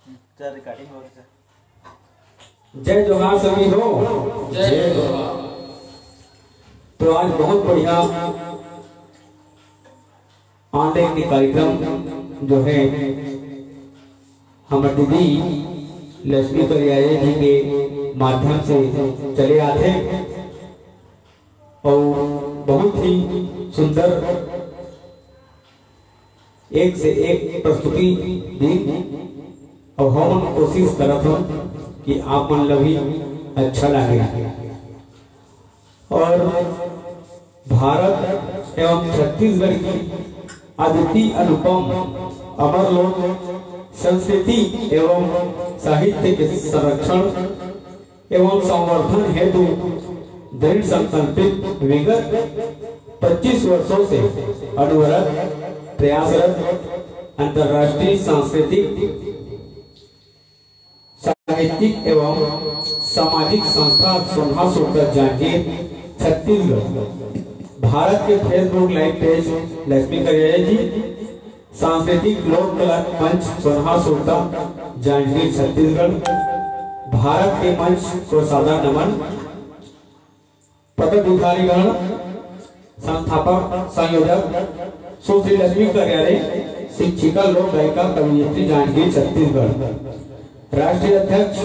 Recording हो रही है। जय जोहार सभी हो। जय जोहार। तो आज बहुत बढ़िया ऑनलाइन के कार्यक्रम जो है हमारे दीदी लक्ष्मी करियारे जी के माध्यम से चले आते और बहुत ही सुंदर एक से एक प्रस्तुति दी और हम कोशिश करत हूँ कि आप मन ला भी अच्छा लगे। और भारत एवं छत्तीसगढ़ की अद्वितीय अनुपम अमर लोक संस्कृति एवं साहित्य के संरक्षण एवं संवर्धन हेतु दृढ़ संकल्पित विगत 25 वर्षों से अनवरत प्रयासरत अंतर्राष्ट्रीय सांस्कृतिक साहित्यिक एवं सामाजिक संस्था सोना सोकर जांजगीर छत्तीसगढ़ भारत के फेसबुक लाइव पेज लक्ष्मी करियारे जी सांस्कृतिक लोक कला मंच सोना सोता जांजगीर छत्तीसगढ़ भारत के मंच को सादर नमन। पदाधिकारीगण संस्थापक संयोजक सुश्री लक्ष्मी करियारे शिक्षिका लोक गायिका कवियत्री जांजगीर छत्तीसगढ़। राष्ट्रीय अध्यक्ष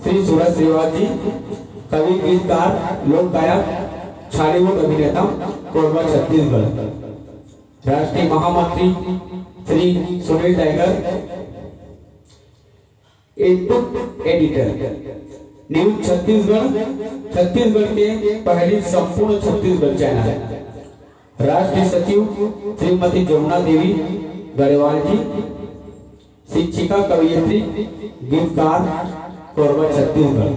श्री सूरज श्रीवास जी कवि गीतकार लोक गायक छालीवुड अभिनेता कोरबा छत्तीसगढ़। राष्ट्रीय महामंत्री Shri Sunil tiger input editor news Chhattisgarh के पहली संपूर्ण छत्तीसगढ़ चैनल। राष्ट्रीय सचिव श्रीमती जमुना देवी गरेवाल जी शिक्षिका कवियत्री गीतकार कोरबा छत्तीसगढ़।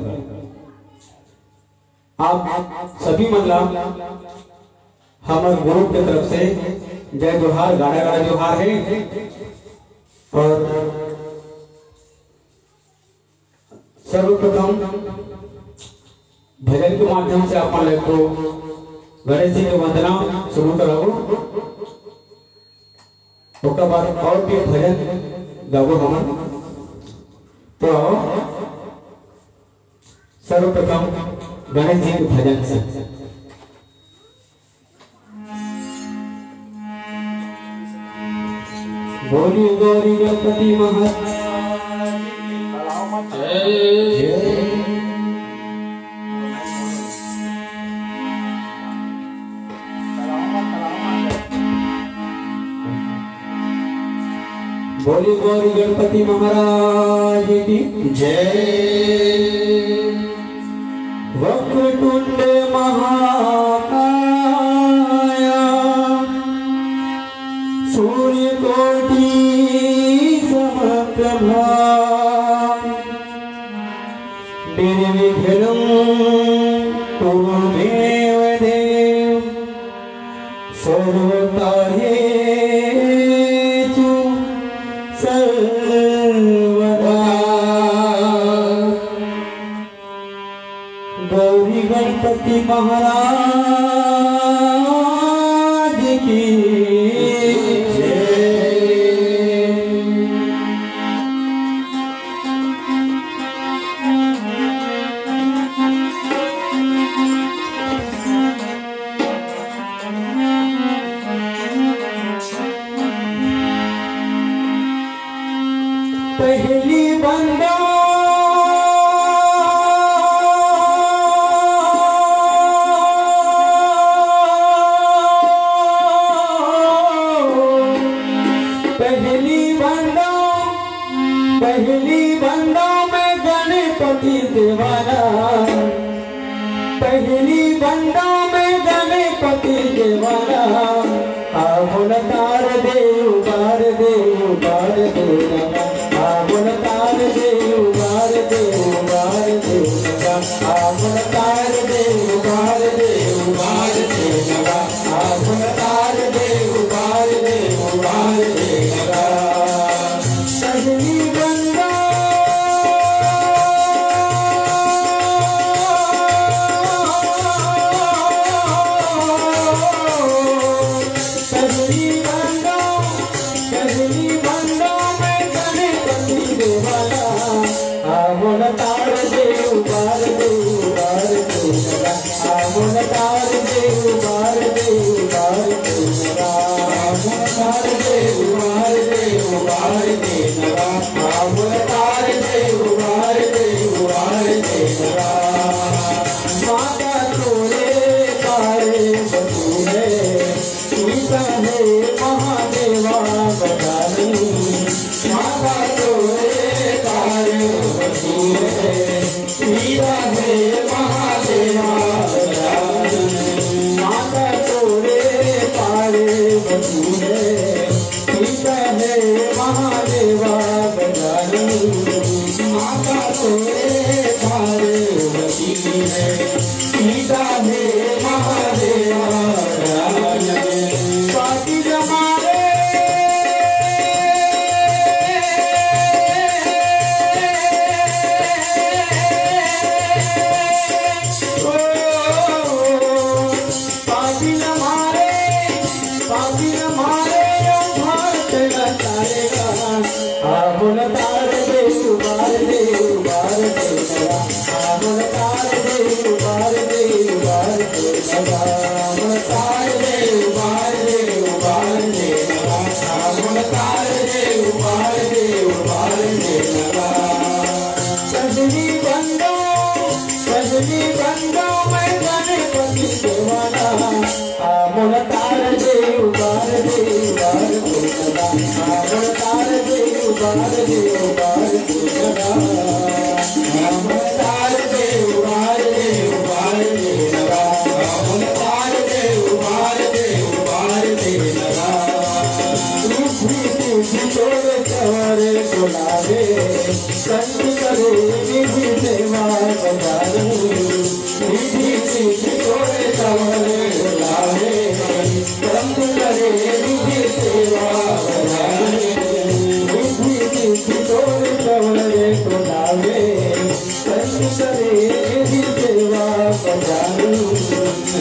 आप सभी मतलब हमारे ग्रुप की तरफ से जय जोहार गाड़ा गाड़ा जोहार है। और सर्वप्रथम भजन के माध्यम से आप लोग को गणेश जी की वंदना शुरू कराओ। उसके बाद और भी भजन गावो हम। तो सर्वप्रथम गणेश जी के भजन से बोली गौरी गणपति महाराज बोली गौरी गणपति महाराज की जय। वक्रतुंड महाकाया सूर्यकोटि समप्रभा निर्विघ्नं कुरुमेव देव सर्वकार्येषु सर्वदा। गौरी गणपति महाराज की पहली बंदा में गणपति देवाना। पहली बंदा में गणपति देवाना। आवन तार दे उबार दे उबार दे आवन तार दे उबार दे उबार दे आवन तार दे उबार दे उबार दे आवन तार दे उबार दे उबार दे। पहली बंदा पहली बंदा में गणपति नवा अवतार दे उबार दे नवा माता तोरे तारे बतूरे सीता है महादेवा बदानी माता तोरे तारे बतूरे सीता है महादेवा बदानी माता तोरे तारे बतूरे सीता है महादेवा बदानी माता तोरे तारे बतूरे सीता है महादेवा बदानी पाटी जमारे तार दे उबार दे उबार दे नवा तार दे उबार दे उबार दे नवा तार दे उबार दे उबार दे नवा तार दे उबार दे उबार दे नवा सजनी बंदो मैं गणपति देवाना तार दे उबार दे उबार दे नवा तार दे उबार दे उबार दे नवा तार दे उबार दे उबार दे नवा तार दे उबार दे उबार दे नवा छोड़ चवरे बुलावे संत करे निधि सेवा बजारू निधि छोड़ चवरे बुलावे संत करे निधि सेवा बजारू छोड़ चवरे बुलावे संत करे निधि सेवा बजारू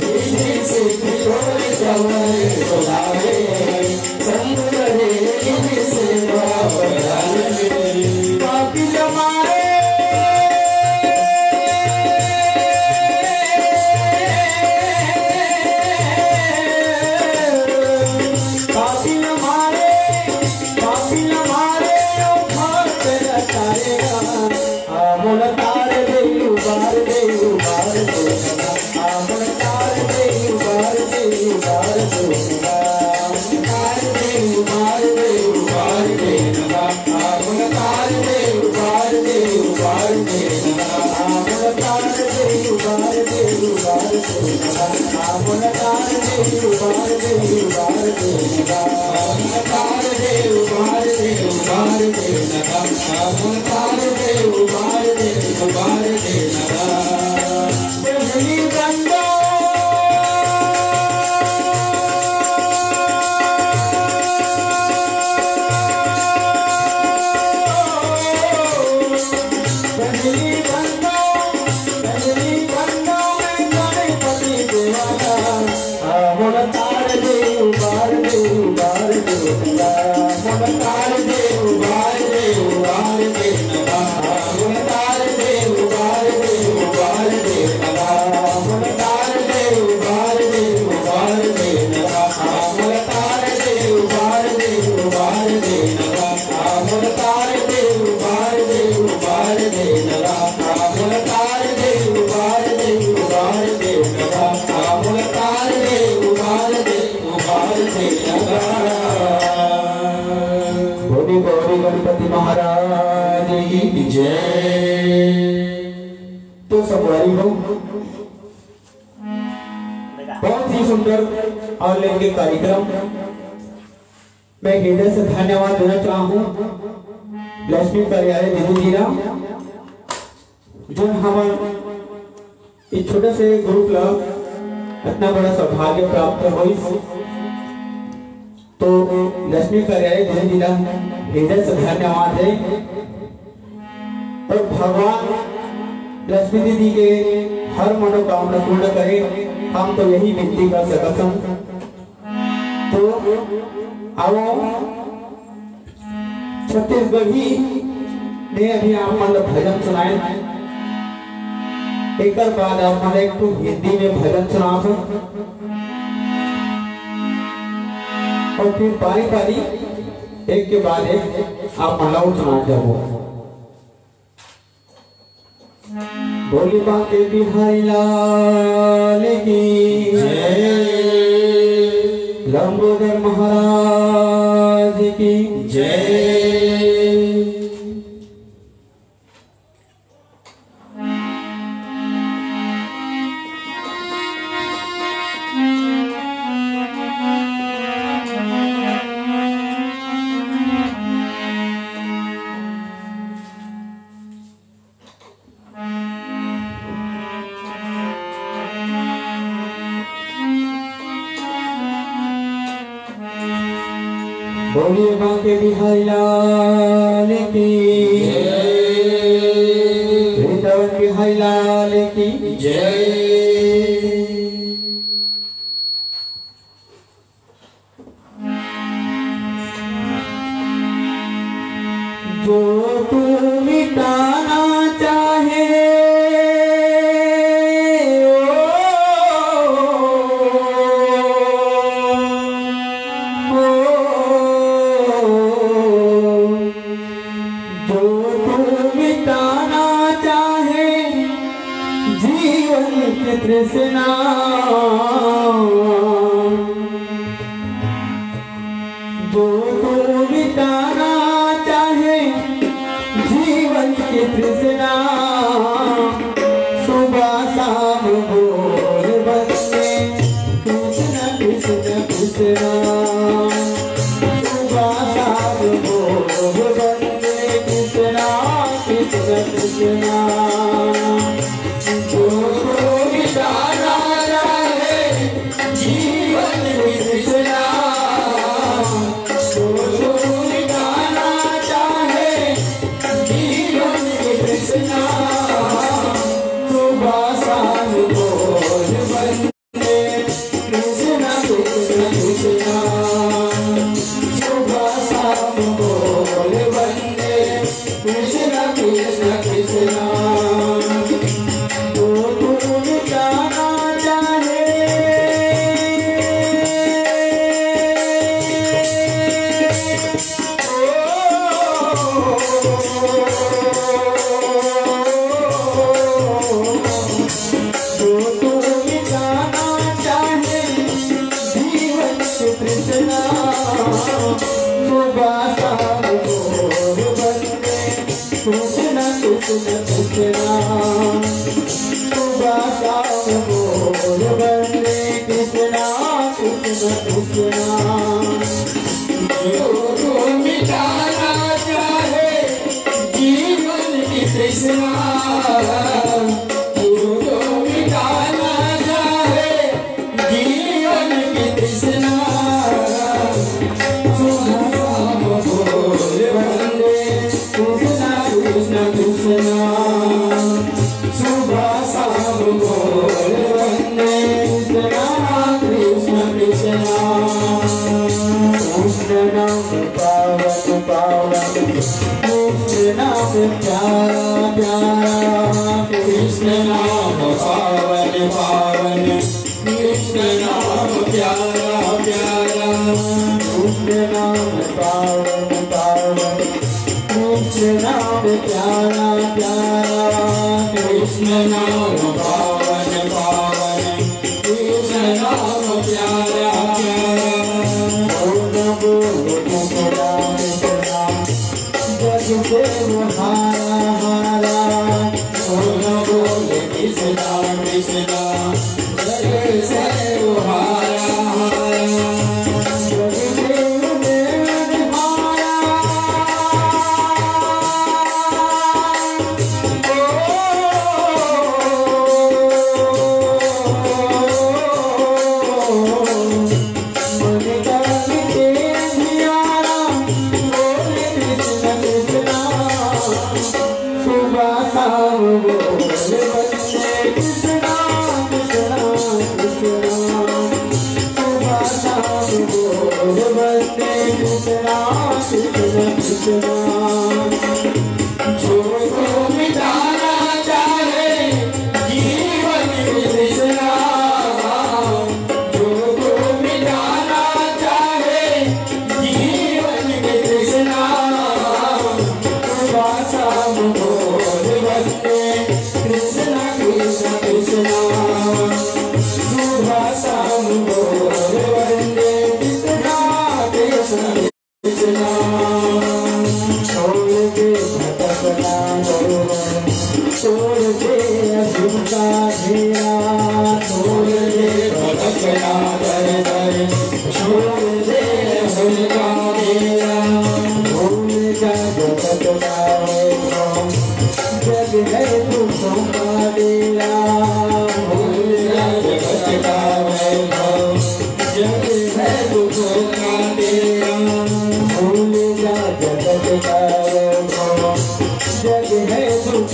निधि छोड़ चवरे बुलावे संत करे निधि सेवा बजारू पापी जमारे तार दे उबार दे उबार दे तार दे उबार दे उबार दे तार दे उबार दे उबार दे तार दे उबार दे उबार दे तार दे उबार दे उबार दे तार दे उबार दे उबार दे तार दे उबार दे उबार दे तार दे उबार दे उबार दे नवा सजनी बंदो मैं गणपति देवाना तार दे उबार दे उबार दे नवा तार दे उबार दे उबार दे नवा तार दे उबार दे उबार दे नवा तार दे उबार दे उबार दे नवा तार दे उबार दे उबार दे नवा तार दे उबार दे उबार दे नवा तार दे उबार दे उबार दे नवा तार दे उबार दे उबार दे नवा गौरी गौरी गणपति महाराज की जय। तो सवारी हो बहुत ही सुंदर और लेके कार्यक्रम मैं हृदय से धन्यवाद देना चाहूँ लक्ष्मी कार्यालय दीदी जी ना जो हमारे इस छोटे से ग्रुप ला इतना बड़ा सौभाग्य प्राप्त हुई तो लक्ष्मी कार्यालय दीदी जी ना हृदय से धन्यवाद है और भगवान लक्ष्मी दीदी के हर मनोकामना पूर्ण करे हम तो यही विनती कर सकते हैं। तो आओ छत्तीसगढ़ी ने अभी आप मतलब भजन सुनाए एक बाद आप मतलब एक तो हिंदी में भजन सुना और फिर बारी बारी एक के बाद एक आप मालाओं सुना जाओ। बोली बांके बिहारी लाल की जय, लंबोदर महाराज की जय। बोलिए बांके बिहारी लाल की जय, वृंदावन बिहारी लाल की जय। जो तू मिटाना चाहे तृष्णा, जो तू मिटाना चाहे जीवन की तृष्णा, सुबह शाम बोल बंदे कृष्ण कृष्ण कृष्ण, सुबह शाम बोल बंदे कृष्ण कृष्ण कृष्ण।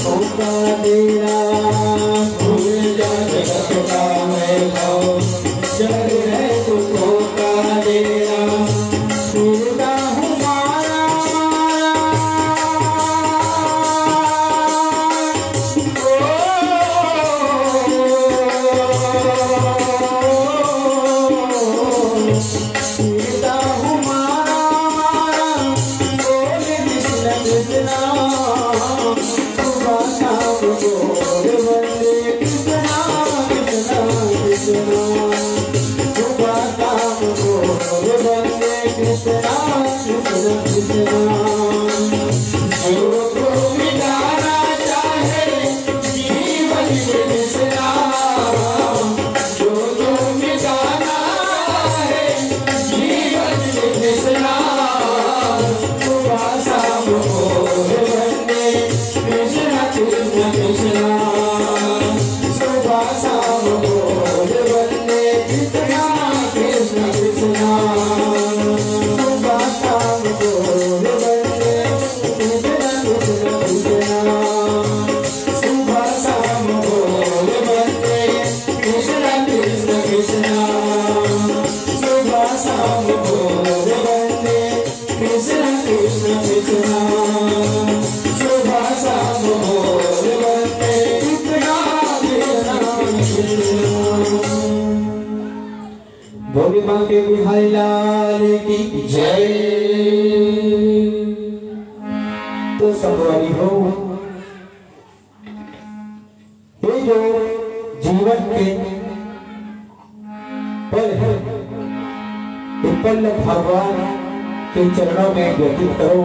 होगा तेरा भूल जा जगत का वैभव जग है दुखों का तेरा फिरता हूँ मारा फिरता हूँ मारा बोले कृष्ण कृष्णा सुबह शाम बोल वंदे कृष्णा कृष्णा कृष्णा सुबह शाम बोल वंदे कृष्णा कृष्णा कृष्णा जो को मिटाना चाहे जीवन में कृष्णा जो मिटाना है जीवन में कृष्णा सुबह शाम बोल वंदे कृष्णा कृष्णा कृष्णा सुबह शाम बोल वंदे कृष्णा कृष्णा कृष्णा सुबह शाम बोल वंदे कृष्णा कृष्णा कृष्णा सुबह शाम बोल वंदे कृष्णा कृष्णा कृष्णा सुबह शाम बोल वंदे कृष्णा कृष्णा कृष्णा सुबह शाम बोल वंदे कृष्णा कृष्णा कृष्णा। बोली बांके बिहारी लाल की जय। तो सवारी हो ये जो जीवन के पल है ये पल भगवान के चरणों में व्यतीत करो।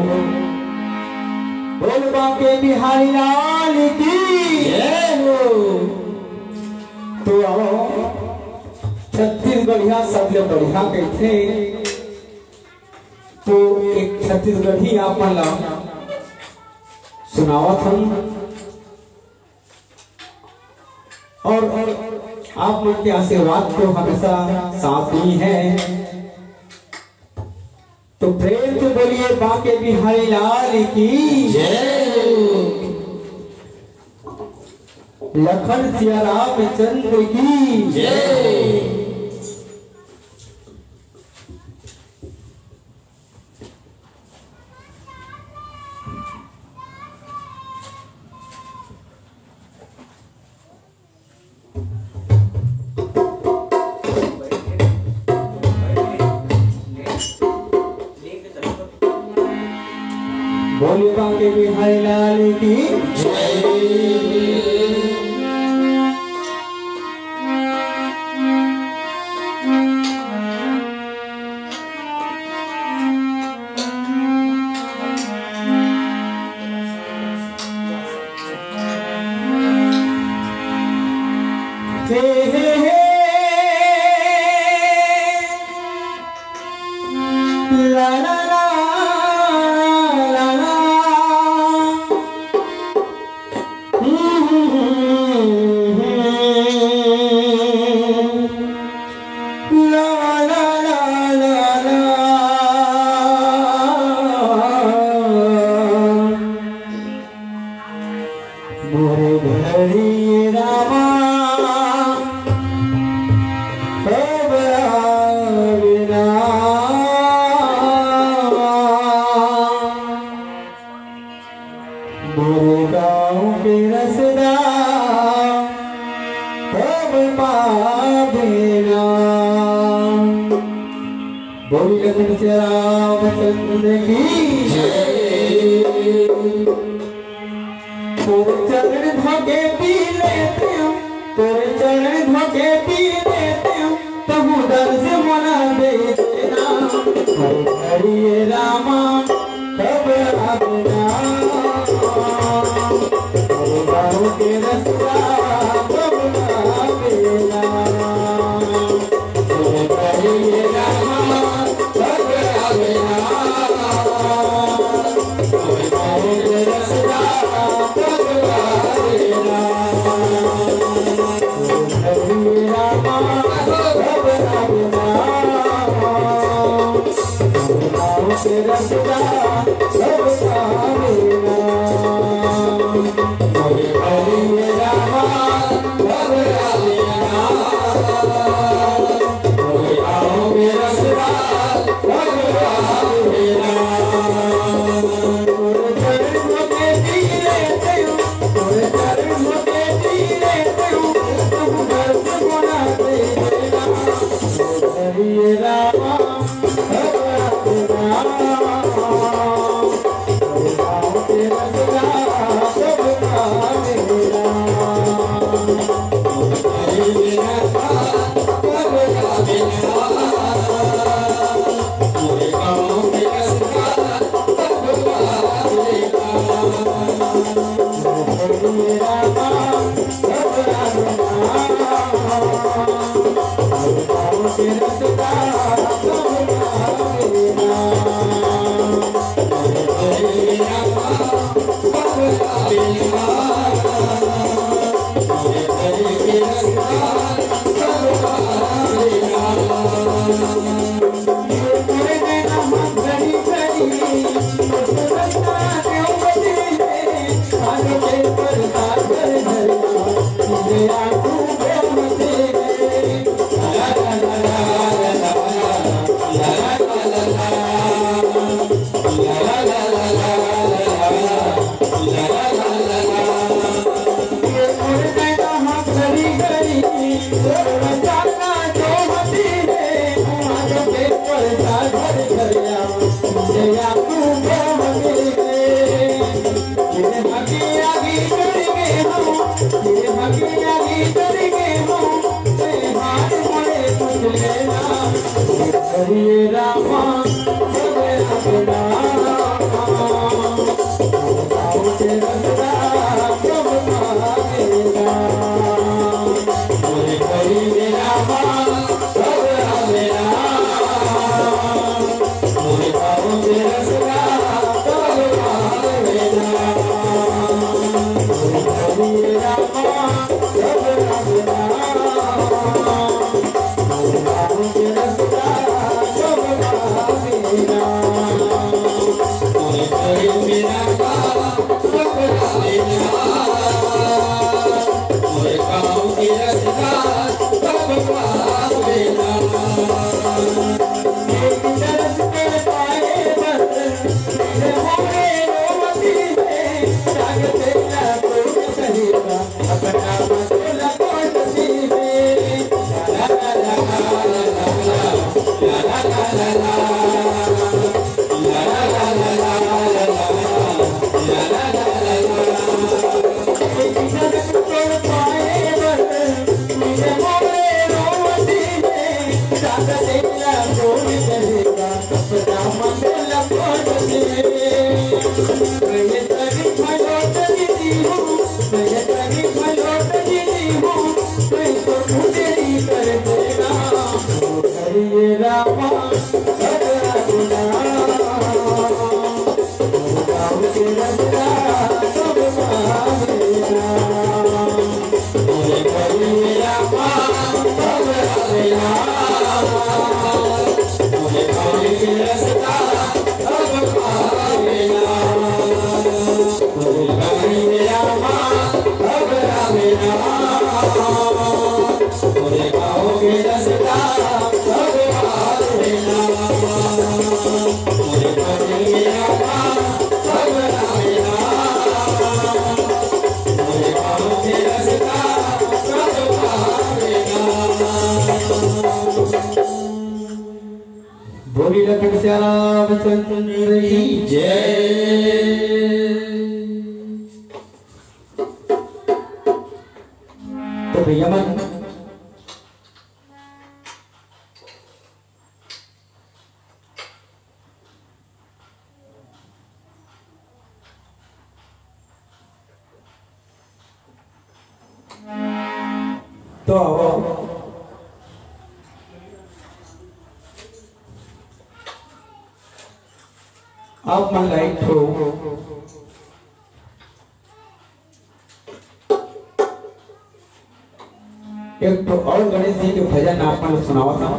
बोल बांके बिहारी लाल की जय हो। तो आओ छत्तीसगढ़िया शब्द बढ़िया कहते तो एक छत्तीसगढ़ी आपन ला सुनावत हम और आप लोग के आशीर्वाद तो हमेशा साथ ही है। तो प्रेम से बोलिए बांके बिहारी लाल की जय। लखन सिया रामचंद्र की जय। बोलिए बांके बिहारी लाल की जय। ला ला ला ला ला मोरे भरी रामा मोरे गाँव के रसदा तब पावेना। बोली लखन सिया रामचंद्र की जय। तोरे चरण धोके पी लेते हम तोरे चरण धोके पी लेते हम तहु दर से मना दे देना। हरे रामा कब आवेना गाँव के रस्ता कब आवेना। हरे रामा कब आवेना गाँव के रस्ता कब आवेना। हरे रामा कब आवेना गाँव के रस्ता कब आवेना। बोली लखन श्याम चंद्र की जय। तो भैया मन तो आप मन लाइक हो एक तो और गणेश जी के भजन आप मन सुनावा था।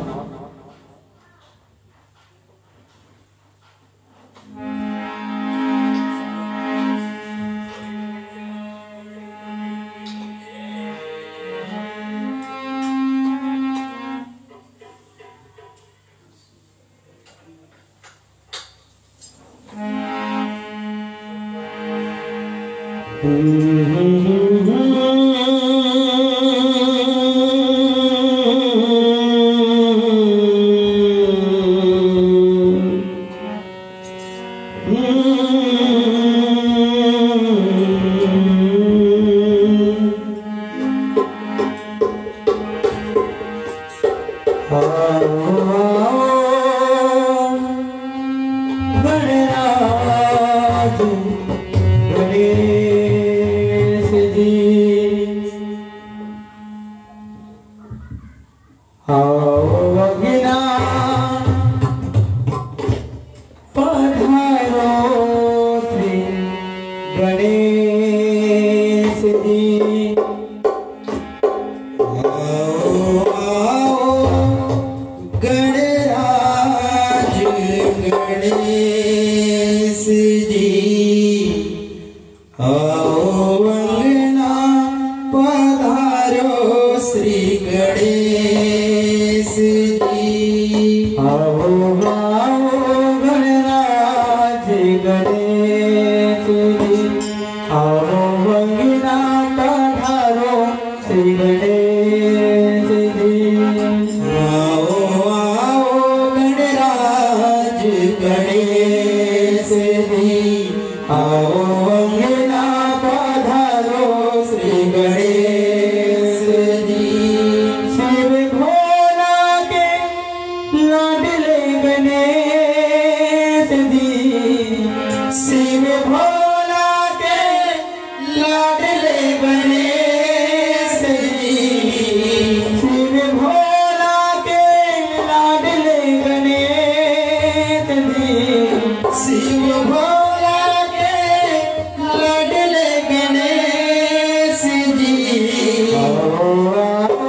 गणराज गणेश जी जी। गणराज गणेश जी आओ अंगना पधारो श्री गणेश जी। आओ आओ गणराज गणेश जी आओ अंगना पधारो श्री गणेश जी। गणेश जी आओ अंगना पधारो श्री गणेश जी। शिव भोला के लाडले गणेश जी। शिव भोला के लाडले गणेश जी। शिव भोला के लाडले गणेश जी। शिव भोला के लाडले गणेश जी। आओ आओ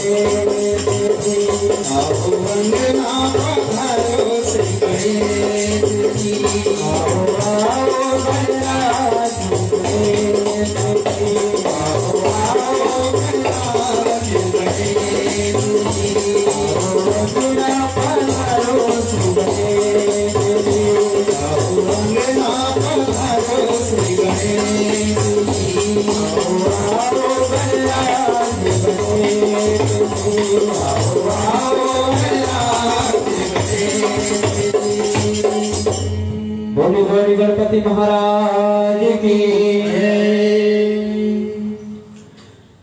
Thank you. आओ अंगना पधारो श्री गणेश जी। आओ आओ गणराज गणेश जी। आओ आओ गणराज गणेश जी। आओ अंगना पधारो श्री गणेश जी। आओ अंगना पधारो श्री गणेश जी। आओ आओ गणराज गणेश जी। आओ आओ गणराज गणेश जी। बोली बोली गणपति महाराज की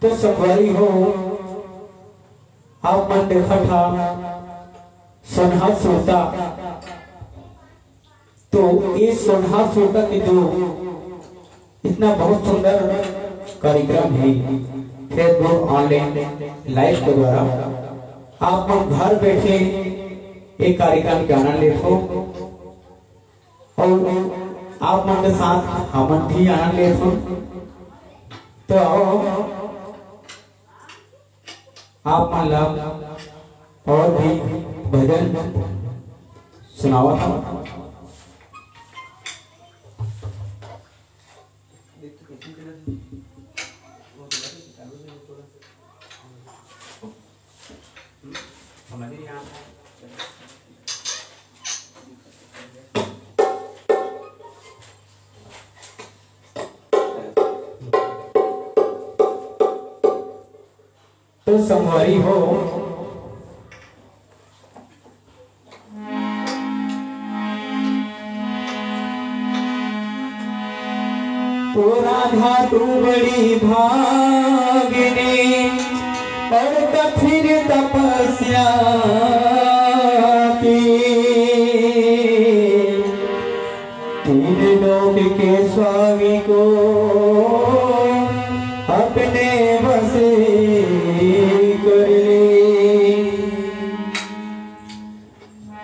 तो सवारी हो। आप मन देखा था सोनहा सोता, तो ये सोनहा सोता की जो इतना बहुत सुंदर कार्यक्रम है फेसबुक ऑनलाइन लाइव के द्वारा आप लोग घर बैठे एक कार्यक्रम के आनंद लेते हो और आप मन के साथ हम भी आनंद लेते हो। तो आओ आप मन लाभ और भी भजन सुनावा था। तो संगवारी हो तो राधा तू बड़ी भागिनी और कठिन तपस्या की, तीन लोक के स्वामी को अपने बसे कर ले।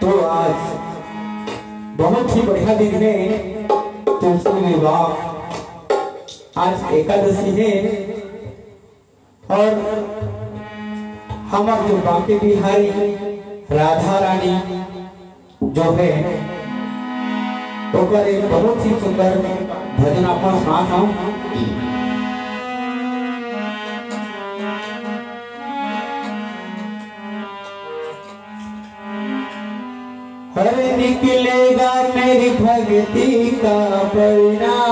तो आज बहुत ही बढ़िया दिन है, तुलसी विवाह आज एकादशी है और हमारे जो बांके बिहारी राधा रानी जो है तो कर एक बहुत ही सुंदर भजन आपको सुनाता हूँ। हर निकलेगा मेरी भक्ति का परिणाम,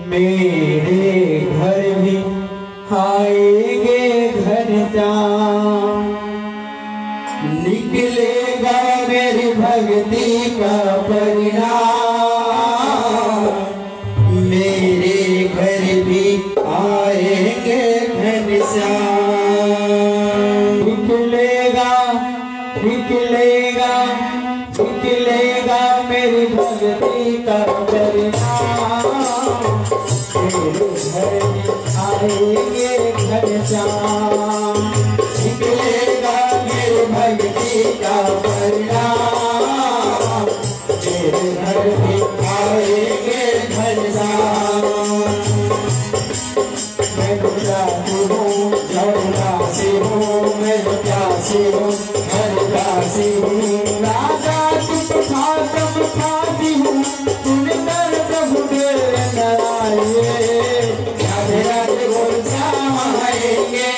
मेरे घर भी आएंगे घनश्याम। निकलेगा मेरी भक्ति का परिणाम, मेरे घर भी आएंगे घनश्याम। निकलेगा निकलेगा मेरी भक्ति का परिणाम, मेरे घर में आएंगे घनश्याम। निकलेगा मेरी भक्ति का परिणाम, मेरे घर भी आएंगे घनश्याम। मैं प्यासी हूँ जमुनासी हूँ, मैं प्यासी हूँ हरदासी हूँ। राजा तुम खातम खाती हूँ, सुनकर प्रभु मेरे नाराये। राधे राधे बोल श्याम आएंगे,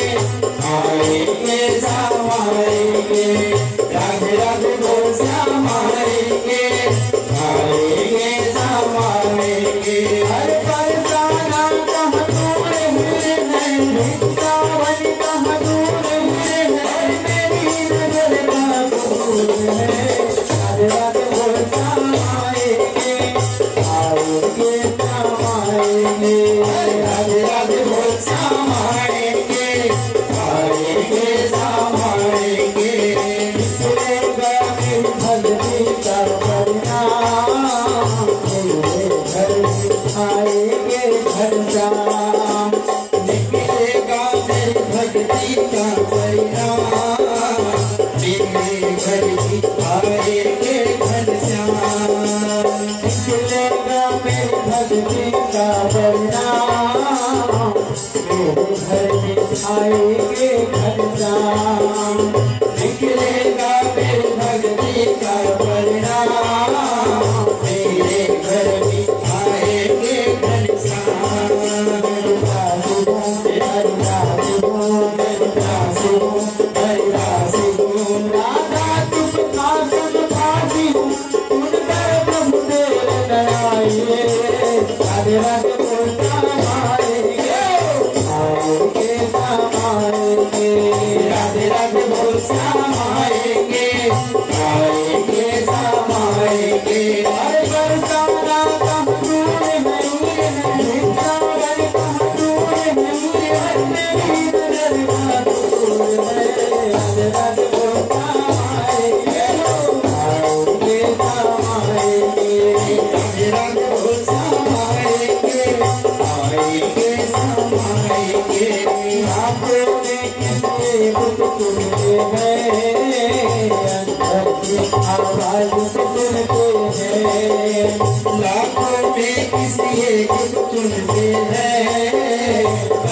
आएंगे श्याम आएंगे। राधे राधे बोल श्याम आएंगे, आएंगे श्याम आएंगे। हर परसाना कहाँ दूर हुए हैं, वृंदावन कहाँ दूर हुए हैं, मेरी नजर का दूर है। राधे राधे बोल श्याम आएंगे, आएंगे श्याम आएंगे। राधे राधे बोल श्याम आएंगे, आएंगे श्याम आएंगे। निकलेगा मेरी भक्ति का परिणाम, मेरे घर में आएंगे घनश्याम। निकलेगा मेरी भक्ति का परिणाम, मेरे घर भी आएंगे घनश्याम। निकलेगा मेरी भक्ति का परिणाम, मेरे घर बिठाएंगे घनश्याम निकलेगा मेरी भक्ति का परिणाम मेरे घर भी आएंगे घनश्याम राधा तुम शासन भाषी सुनकर प्रभु देव डराइए राधे राधे बोलता आएंगे समाएंगे राधे राधे बोल समाएंगे आएंगे समाएंगे अरे बरसाना कम दूर नहीं है वृंदावन कम दूर नहीं है मेरी नजर का दूर है राधे राधे बोलता आएंगे समाएंगे राधे राधे बोल समाएंगे आएंगे समाएंगे आंखों में कितने कुछ सुनते हैं अंदर की आवाज सुनते हैं लाखों में किसी एक चुनते हैं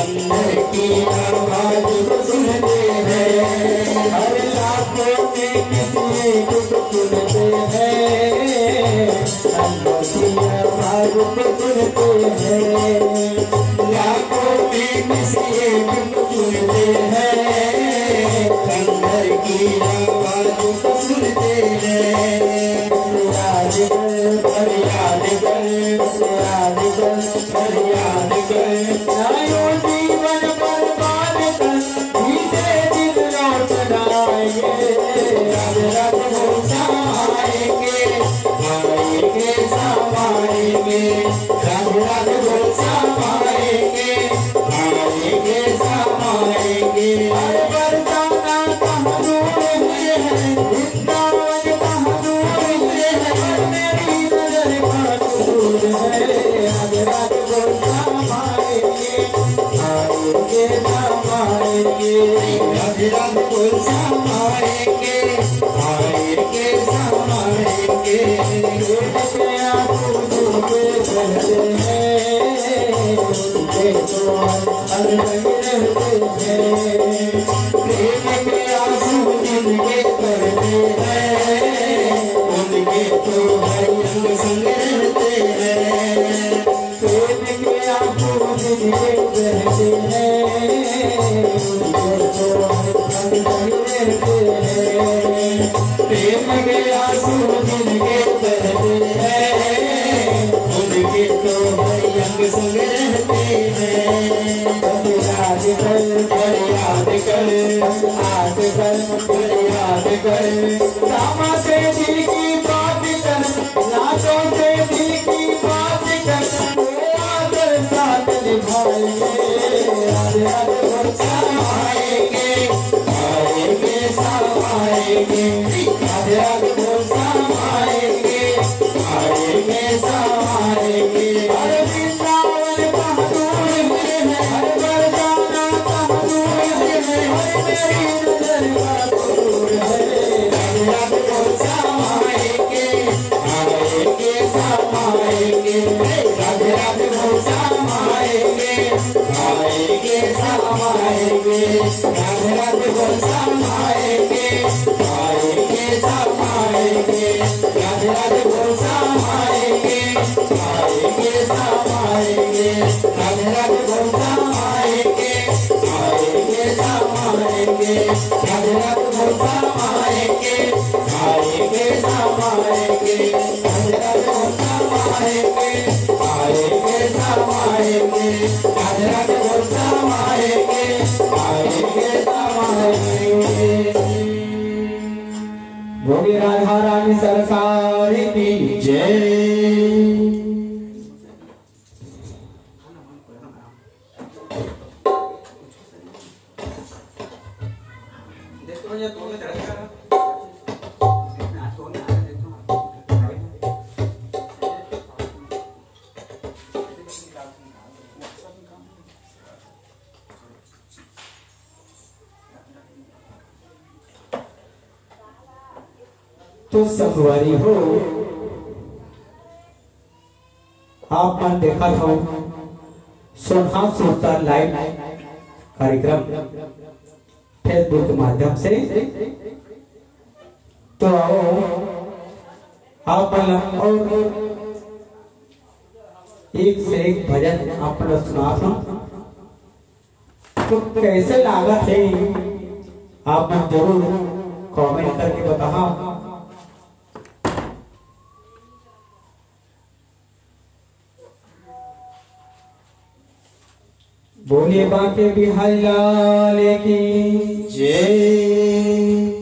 अंदर की आवाज को सुनते हैं हर लाखों में कितने कुछ सुनते हैं अंदर की आवाज सुनते हैं लाखों में किसी एक चुनते हैं अंदर की आवाज को सुनते हैं याद कर याद कर याद कर याद कर नायो जीवन बर्बाद कर बीते दिन लौट आएंगे राधे राधे बोल समाएंगे आएंगे समाएंगे राधे राधे बोल समाएंगे आएंगे समाएंगे अरे बरसाना कहाँ दूर हुए हैं वृंदावन कहाँ दूर हुए हैं मेरी नजर का दूर है राधे राधे बोल समाएंगे आएंगे समाएंगे राधे राधे बोल समाएंगे आएंगे समाएंगे प्रेम के आंसू जिनके बहते हैं उनके तो हर रंग संग रहते हैं प्रेम के आंसू जिनके बहते हैं उनके तो हर रंग रहते हैं प्रेम के आंसू जिनके बहते हैं उनके तो हर रंग संग रहते हैं याद कर याद कर याद कर याद कर रामा से दिल की बात कर लाशों से दिल की बात कर वो आदर साथ निभाएंगे राधे राधे बोल समाएंगे आएंगे समाएंगे राधे राधे बोल समाएंगे आएंगे समाएंगे अरे वृंदावन कहाँ दूर हुए हैं हर बरसाना कहाँ दूर हुए हैं हर मेरी नजर का दूर है राधे राधे बोल समाएंगे आएंगे समाएंगे राधे राधे बोल समाएंगे आएंगे समाएंगे राधे राधे बोल समाएंगे आएंगे समाएंगे राधे राधे बोल समाएंगे आएंगे समाएंगे राधे राधे बोल समाएंगे आएंगे समाएंगे राधे राधे बोल समाएंगे आएंगे समाएंगे राधे राधे बोल समाएंगे आएंगे समाएंगे राधे राधे बोल समाएंगे आएंगे समाएंगे। बोले राधा रानी सरकार की जय। तो संगवारी हो आप मन देखा था सोनहा सुरता लाइव कार्यक्रम फेसबुक के माध्यम से। तो आओ आप और एक से एक भजन अपना सुना सुन। तो कैसे लागत है आप जरूर कमेंट करके बताओ। बोलिए बाके बिहारी लाल की जय।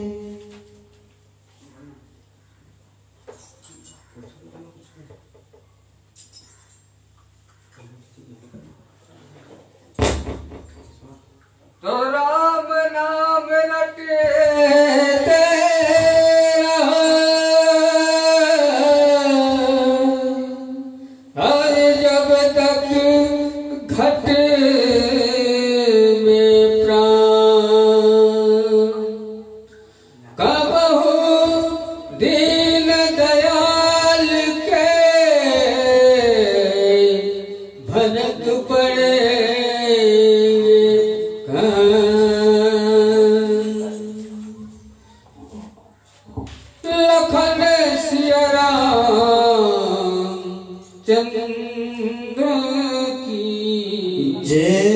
तो राम नाम रटे हर जब तक घट में प्राण कबहु दीन दयाल के भनक पड़े लखन सिया राम चंद्र की जय।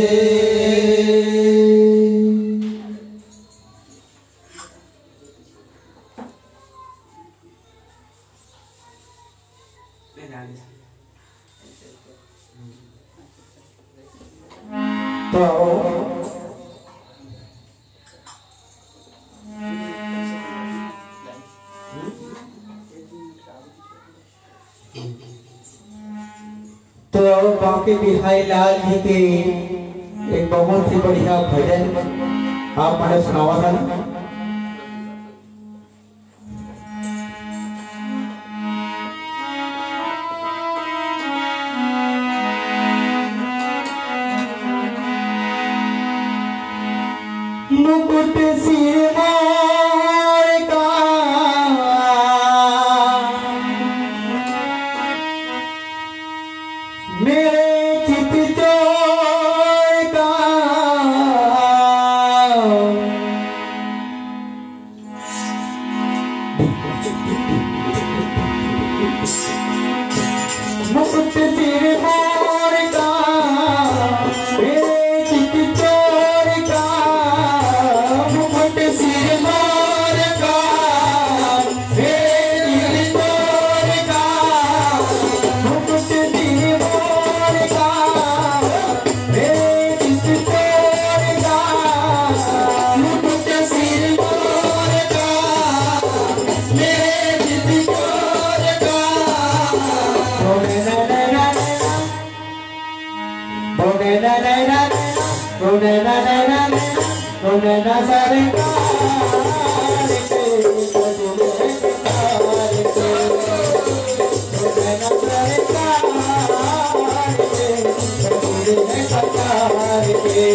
तो बाके बिहारी लाल जी के एक बहुत ही बढ़िया भजन आप मैंने सुनावा था ना। मुकुट सिर मोर का मेरे चित चोर का मुकुट सिर मोर का मेरे चित चोर का मुकुट सिर मोर का मेरे चित चोर का मुकुट सिर मोर का मेरे चित चोर का मुकुट सिर मोर का मेरे चित चोर का बोले ना ना ना बोले ना ना ना बोले ना ना ना बोले ना सारे कार के बोले कार के बोले ना सारे कार के बोले कार के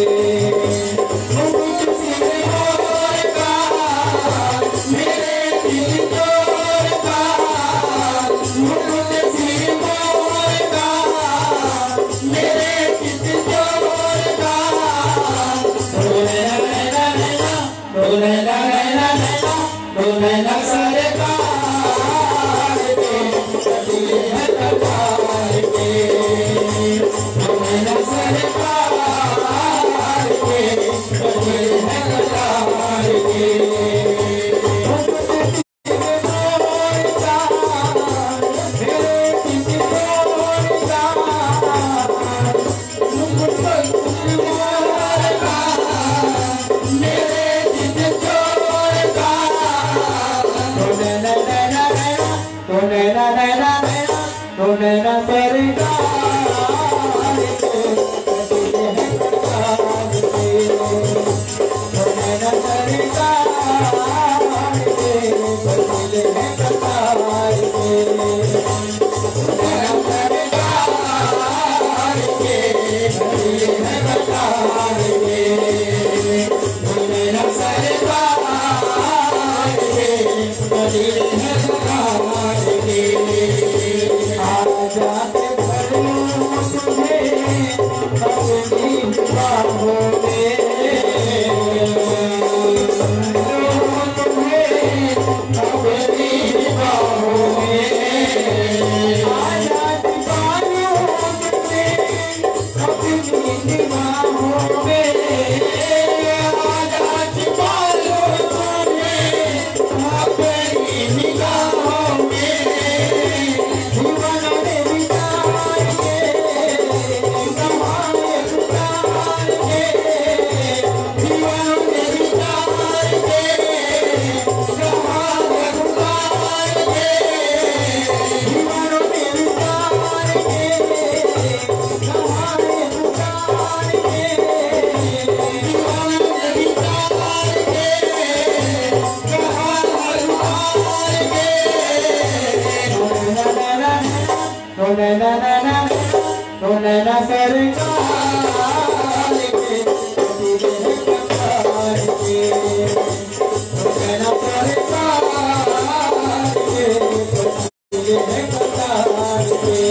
मुकुट सिर मोर का मेरे दिल चोर का मुकुट सिर मोर का मेरे चित चोर का बोले ना ना ना बोले ना ना बोले ना सारे कार के बोले कार के बोले ना सारे कार के बोले कार के मुकुट सिर मोर का मेरे चित चोर का मुकुट सिर मोर का मेरे चित चोर का बोले ना ना ना बोले ना ना ना बोले ना सारे कार के बोले कार के बोले ना सारे कार के बोले कार के बोले ना सारे कार के बोले कार के बोले ना सारे कार के बोले कार के आ जाते भर ना सरकार के पतिदेह कतार के रुके ना सरकार के पतिदेह कतार के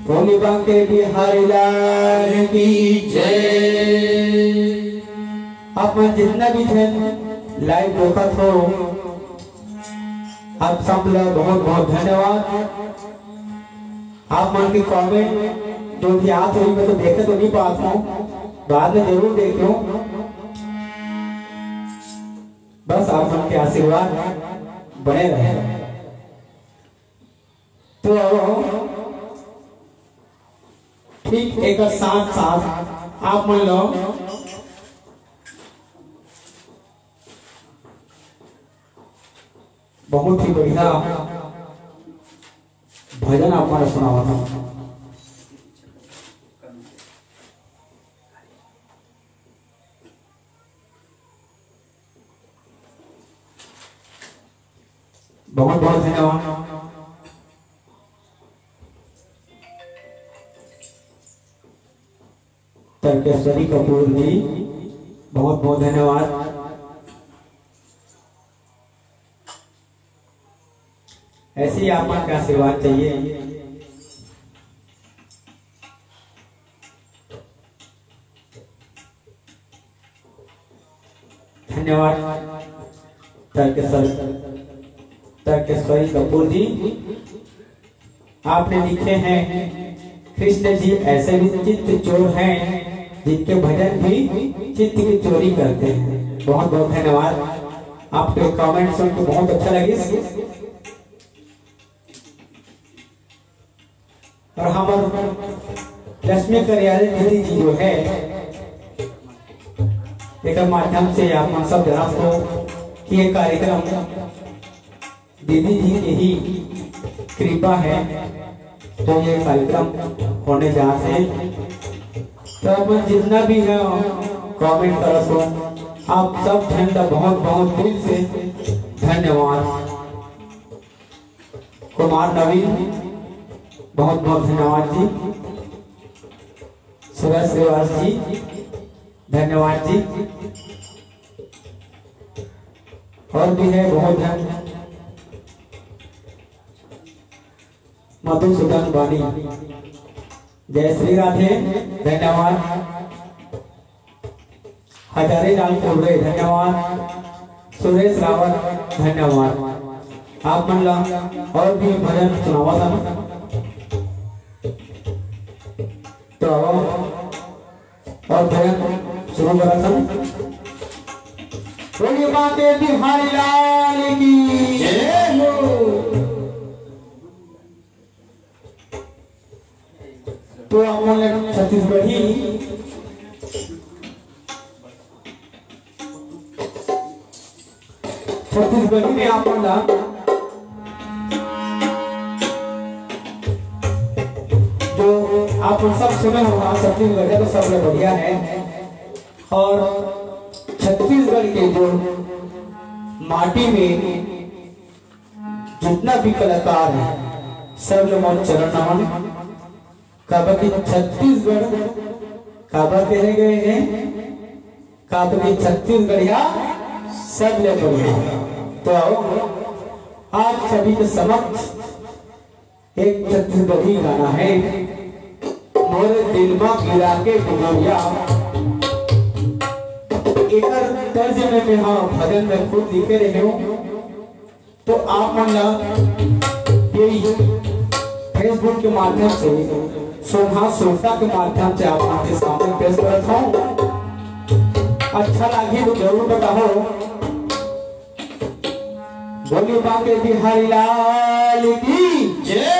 भोले बांके बिहारी लाल की जय। आप जितना भी थे लाइव देखा हो, आप सब लोग बहुत बहुत धन्यवाद। आप मन के कमेंट जो भी आते हुए मैं तो देखे तो नहीं पाता हूँ, बाद में जरूर देखो। बस आप मन के आशीर्वाद बने रहे। तो ठीक एक साथ साथ आप मान लो बहुत ही बढ़िया भजन आपको सुनावा था। बहुत बहुत धन्यवाद। तर्केश्वरी कपूर जी बहुत बहुत धन्यवाद। ऐसे ही आपका आशीर्वाद चाहिए। धन्यवाद तर्केश्वरी कपूर जी। आपने लिखे हैं कृष्ण जी ऐसे भी चित्त चोर हैं जिनके भजन भी चित्त की चोरी करते हैं। बहुत बहुत धन्यवाद। आपके कमेंट सुन के बहुत अच्छा लगी। और हमारे लक्ष्मी करियाले दीदी जी जो है एक माध्यम से आप सब जना को कि ये कार्यक्रम दीदी जी की ही कृपा है तो ये कार्यक्रम होने जा रहे हैं। तो अब जितना भी है कमेंट करो तो आप सब जन का बहुत बहुत दिल से धन्यवाद। कुमार नवीन बहुत बहुत धन्यवाद जी। सुरेश श्रीवास जी धन्यवाद जी। और भी है बहुत धन मधुसूदन वाणी जय श्री राधे धन्यवाद। हजारे लाल कोबरे धन्यवाद। सुरेश रावत धन्यवाद। आप मन ला और भी भजन सुनावा था तो और भजन शुरू करा था। बोलिए बाके बिहारी लाल की जय हो। तो हमने छत्तीसगढ़ी में आप जो आप सब सुने होगा छत्तीसगढ़ तो सब बढ़िया है। और छत्तीसगढ़ के जो माटी में जितना भी कलाकार है सब लोग चरण नमन काबा की छत्तीसगढ़ काबा कहे गए हैं काबा की छत्तीसगढ़िया सब ले बढ़िया। तो आओ आप सभी के समक्ष एक छत्तीसगढ़ी गाना है मोरे दिल में गिरा के डुबोरिया। एक तर्जमे में हाँ भजन में खुद लिखे रहे हो तो आप मन यही फेसबुक के माध्यम से सोना सोटा के माध्यम से आप आपके सामने पेश करता हूँ। अच्छा लगी तो जरूर बताओ। बोलिए बाके बिहारी लाल की जय।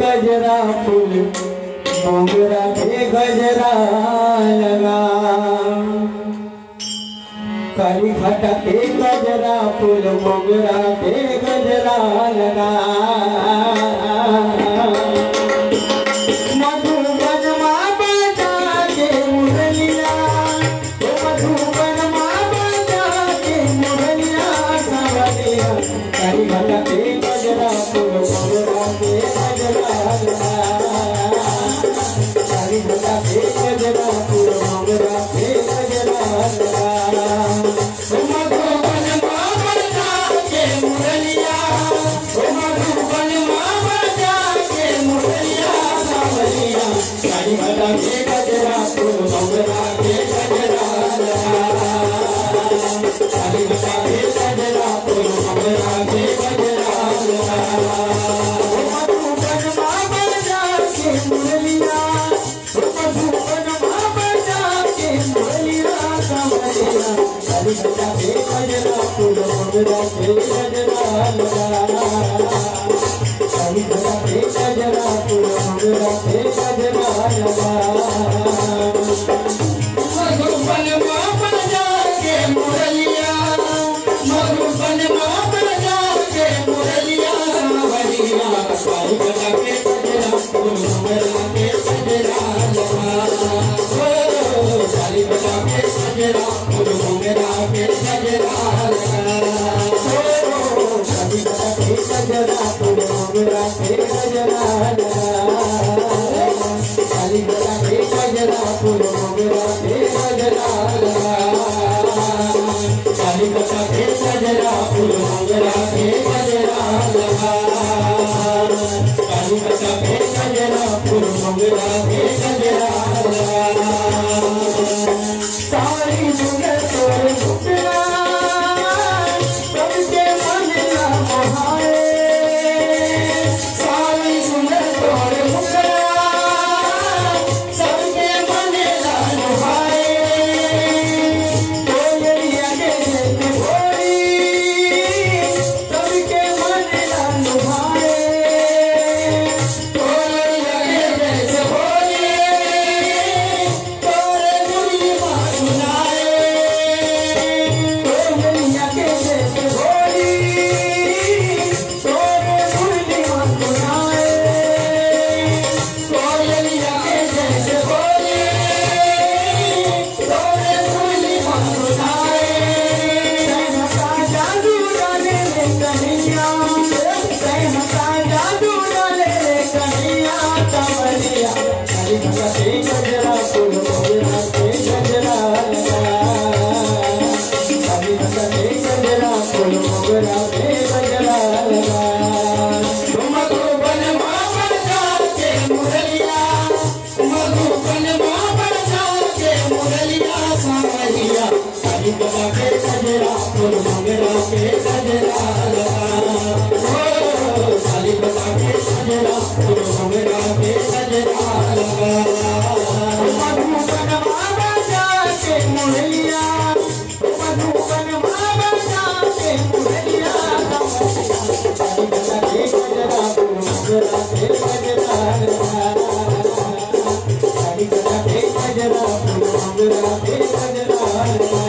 गजरा फूल मोगरा के गजरा लगा काली घटा के गजरा फूल मोगरा के गजरा लगा। मधुबन माँ बजा के मुरलिया मधुबन माँ बजा के मुरलिया सावरिया काली घटा के गजरा फूल मोगरा के गजरा लगा काली घटा के गजरा फूल मोगरा के गजरा लगा। मुरलिया फूल मोगरा के गजरा सारी दुनिया तोरे मुखड़ा सबके मन ना मोहाए सारी सुंदर तोरे मुखड़ा सबके मन ना मोहाए कोयलिया के जैसे भोरी सबके मन ना लुभाए कोयलिया के जैसे भोली तोरे मुरली माँ सुनाए कोयलिया के जैसे भोरी तोरे मुरली माँ सुनाए कोयलिया के जैसे भोली तोरे मुरली माँ सुनाए सहसा जादू डाले रे कन्हैया सहसा जादू डाले रे कन्हैया कंवरिया हरि भगते गजरा फूल मोगरा के गजरा लगा हरि भगते गजरा फूल मोगरा के गजरा लगा मधुबन माँ बरसा के मुरलिया मधुबन माँ बरसा के मुरलिया सावरिया हरि बाबा के गजरा फूल मोगरा के गजरा लगा हरि बाबा के गजरा फूल मोगरा के गजरा लगा मधुबन माँ बजा के मुरलिया मधुबन माँ बजा के मुरलिया हरि भगते गजरा फूल मोगरा के गजरा लगा हरि भगते गजरा फूल मोगरा के गजरा लगा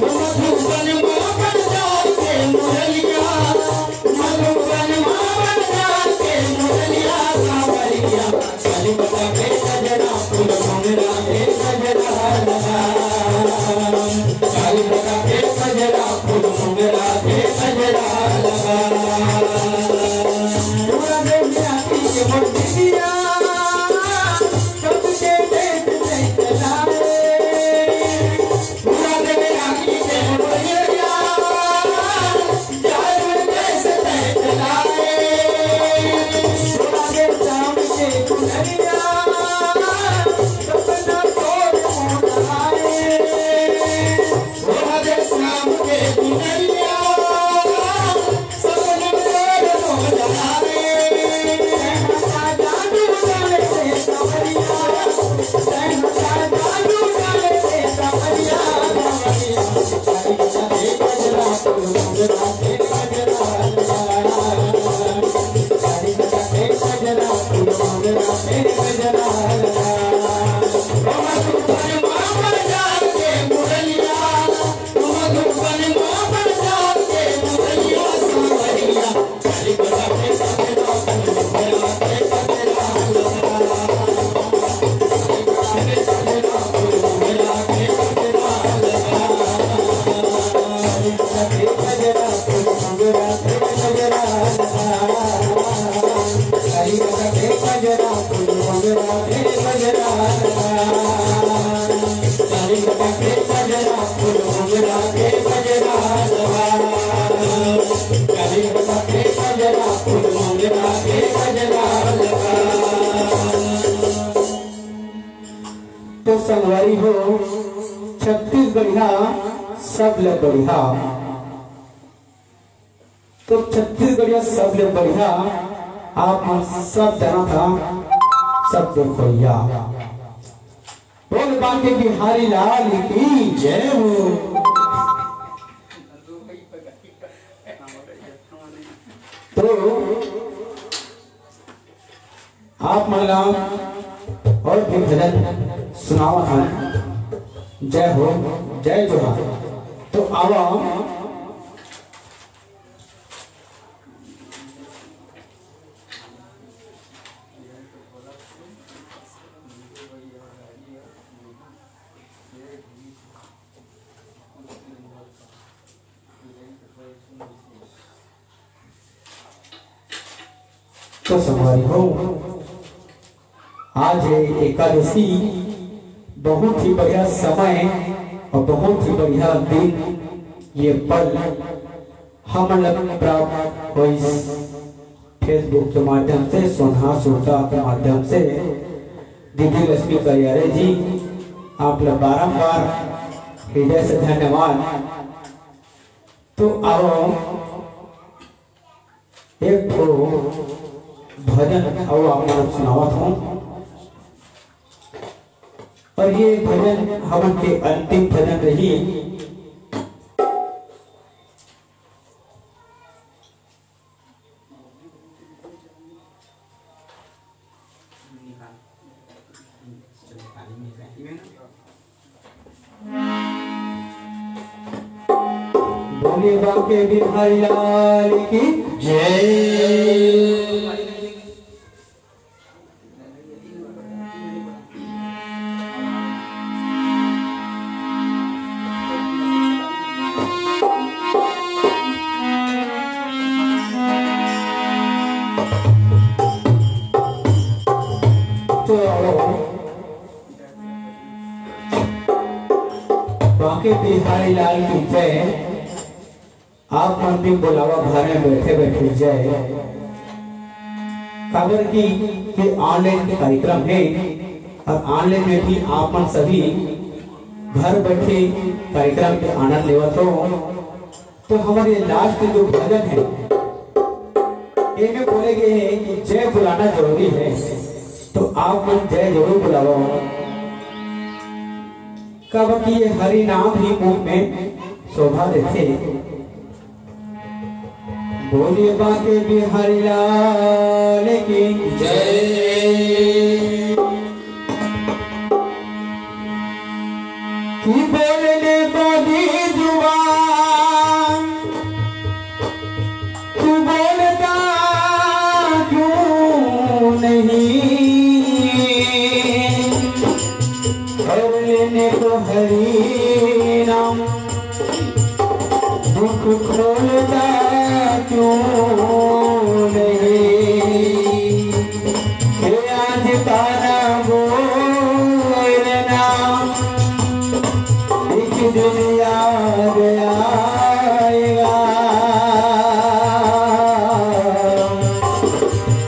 मधुबन माँ बरसा के मुरलिया मधुबन माँ बरसा के मुरलिया सावरिया हरि बाबा के गजरा फूल मोगरा के गजरा लगा हरि बाबा के गजरा फूल मोगरा के गजरा लगा पूरा देश आती के मुर्गिया सबके देश से चलाए पूरा दिन राखी के मुरलिया जय देश तय चलाए पूरा देश शाम के गुनरिया सपना तोड़ मोड़ाए पूरा देश नाम के दुनिया सपने तोड़ मोहलाए सहसा जादू डाले से सवरिया सहसा जादू डाले से सवरिया कंवरिया हरि भगते गजरा फूल मोगरा के गजरा लगा हरि भगते गजरा फूल मोगरा के गजरा लगा मधुबन माँ बरसा के मुरलिया मधुबन माँ बरसा के मुरलिया सावरिया हरि बाबा के गजरा फूल मोगरा के गजरा लगा हरि बाबा के गजरा फूल मोगरा के गजरा लगा हरि भगते गजरा फूल मोगरा के गजरा लगा हरि भगते गजरा फूल मोगरा के गजरा लगा हरि बाबा के गजरा फूल मोगरा के गजरा लगा हरि बाबा के गजरा फूल मोगरा के गजरा लगा तो संगवारी हो छत्तीसगढ़िया सब ले बढ़िया तो छत्तीसगढ़िया सब ले बढ़िया आप सब जना था सब देखोया बोल बांके बिहारी लाल की जय हो। तो आप मला और भी भजन सुनावा था जय हो जय जोहार। तो आवा तो संगवारी हो आज है एकादशी, बहुत ही बढ़िया समय और बहुत ही बढ़िया दिन, ये पल हम लोग प्राप्त हो फेसबुक के माध्यम से, सोना सुरता के माध्यम से दीदी लक्ष्मी करियारे जी आप लोग बारंबार हृदय से धन्यवाद। तो आओ एक तो भजन आओ आप लोग सुनावत हूँ, और ये भजन हवन के अंतिम भजन रही। बोले बाके बिहारी लाल की जय। बाके बिहारी लाल की जय। आप अंतिम बुलावा घर में बैठे बैठे जय। खबर की ये ऑनलाइन के कार्यक्रम है, और ऑनलाइन में भी आप सभी घर बैठे कार्यक्रम के आनंद लेवत हो। तो हमारे लास्ट जो भजन है ये बोले गए हैं कि जय बुलाना जरूरी है, तो आप जय जरूर बुलाओ। कब कि ये हरि नाम ही मुख में शोभा देते। बोलिए बाके बिहारी लाल की जय। कि बोलने वाली जुबान तू बोलता क्यों नहीं, बोलने को हरि नाम दुख खोलता क्यों नहीं। आज ताना बोलना एक दिन याद आएगा।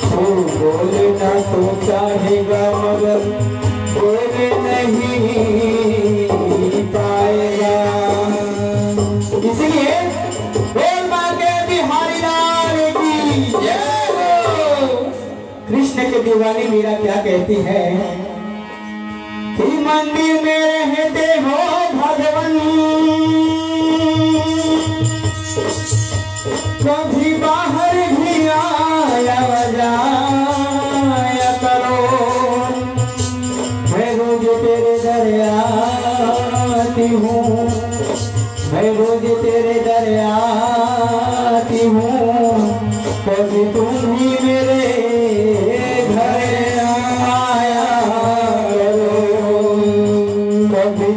तू बोलना तो चाहेगा मगर बोल नहीं पाएगा। इसलिए कृष्ण के दीवानी मीरा क्या कहती है कि मंदिर में रहते हो भगवान, कभी बाहर भी आया जाया करो। मैं रोज तेरे दर आती हूँ, मैं रोज तेरे दर आती हूँ, कभी तुम भी मेरे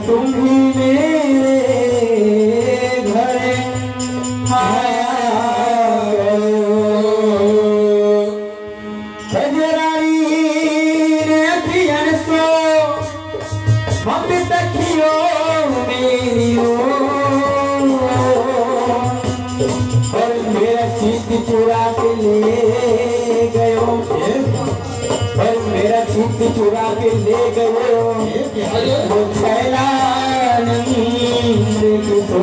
तुम ही मेरे घर आया करो। सजराई ने अखियन सो मत तकियो मेरी और मेरा चित चुरा के ले गयो, और मेरा चित चुरा के ले गयो। वो छैला नंद किशोर,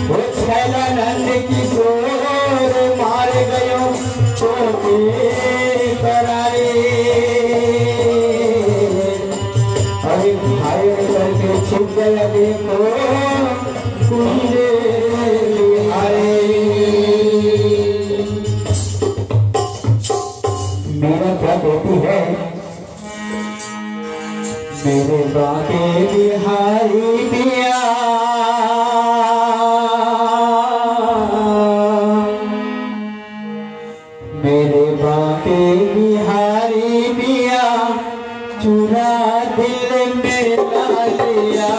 वो छैला नंद किशोर मार गयो छोटे करारे। अरे भाई करके छिप गया देखो कुंजे बिहारे। मेरा क्या कहती है मेरे बाके बिहारी मिया, मेरे बाके बिहारी मिया चुरा दिल मेरा लिया।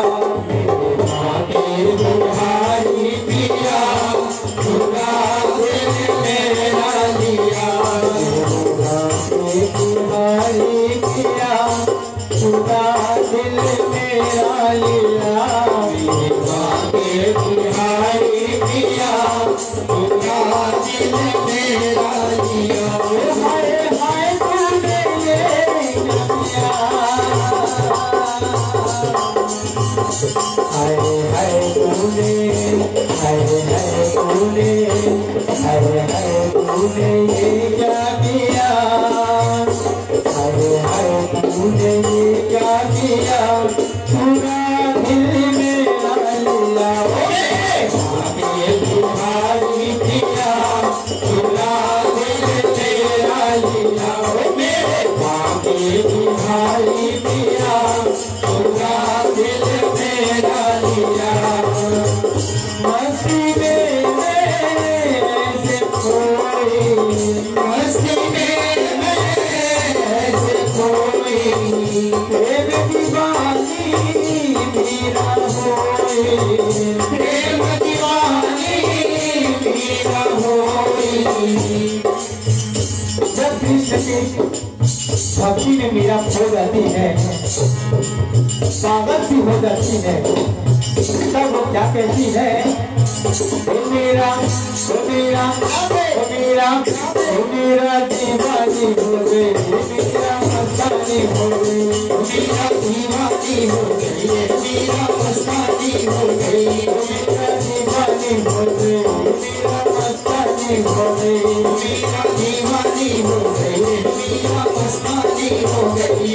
मेरे बाके बिहारी मिया चुरा दिल मेरा लिया। मेरे बाके बिहारी मिया चुरा दिल मेरा लिया। मेरे बाके बिहारी मिया चुरा दिल मेरा ओ मेरे बाकी भाई पिया पूरा दिल मेरा लिया मस्ती में ऐसे कोई मस्ती में ऐसे कोई प्रेम दीवानी मेरा होए प्रेम दीवानी मेरा होई जब कृष्ण की भक्ति में मीरा खो जाती है, पागल सी हो जाती है, तब वो क्या कहती है? ओ मेरा ओ मेरा ओ मेरा ओ मेरा दीवानी हो गई, मेरा मस्तानी हो गई, मेरा दीवानी हो गई मेरा मस्तानी हो गई मेरा दीवानी हो गई, मेरा मस्तानी हो गई। मेरा दीवानी हो गई मेरा मस्तानी हो गई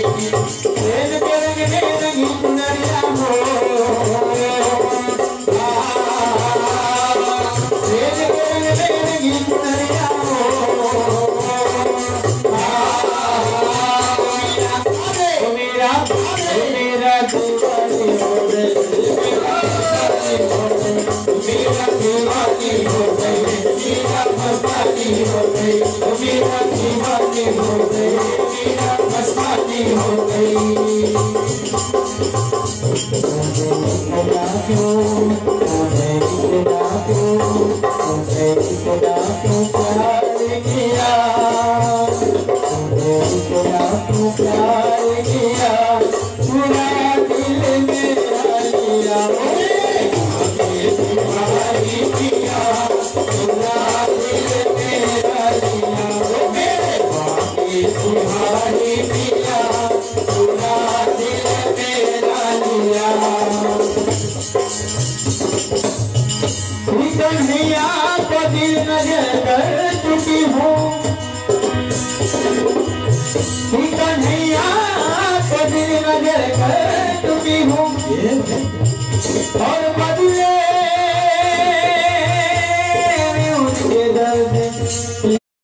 प्रेम के रंग में रंगी चुनरिया हो, प्रेम के रंग में रंगी चुनरिया हो, ओ मेरा दीवानी हो गई, मेरा दीवानी हो गई मेरा मस्तानी हो गई मेरा दीवानी हो गई मेरा मस्तानी हो गई खुदा क्यों मुझे खुदा क्यों मुझे खुदा क्यों प्यार किया, मुझे खुदा क्यों प्यार किया, पूरा दिल मेरा लिया। भाई पिया पूरा दिल मेरा लिया ओ मेरे बाकी भाई पिया पूरा दिल मेरा लिया कन्हैया को दिल नजर कर चुकी हूँ, कन्हैया को दिल नजर कर चुकी हूँ, और बदले में उनके दर्द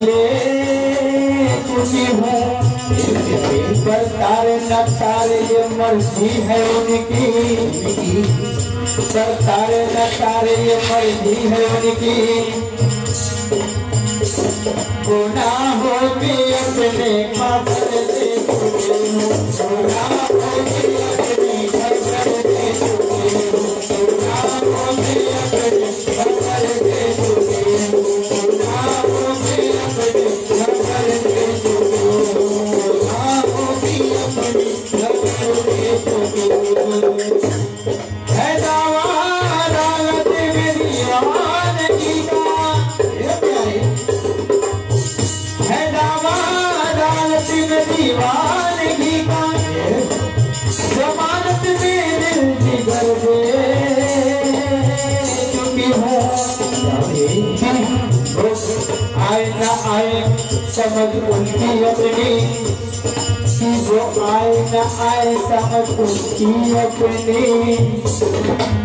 ले चुकी हूँ। पर तारे न तारे ये मर्जी है उनकी, पर तारे न तारे ये मर्जी है उनकी, गुनाहों में अपने खबर दे चुकी हूँ, गुनाहों में अपनी खबर दे चुकी हूँ, गुनाहों में अपनी खबर दे चुकी हूँ, गुनाहों में अपनी खबर दे चुकी हूँ, गुनाहों में अपनी खबर दे चुकी हूँ। है दावा अदालत में दीवानगी का, है दावा अदालत में दीवानगी का, जमानत में दिल जिगर दे चुकी हूँ। आए न आए समझ उनकी अपनी, वो आए न आए समझ उनकी अपनी,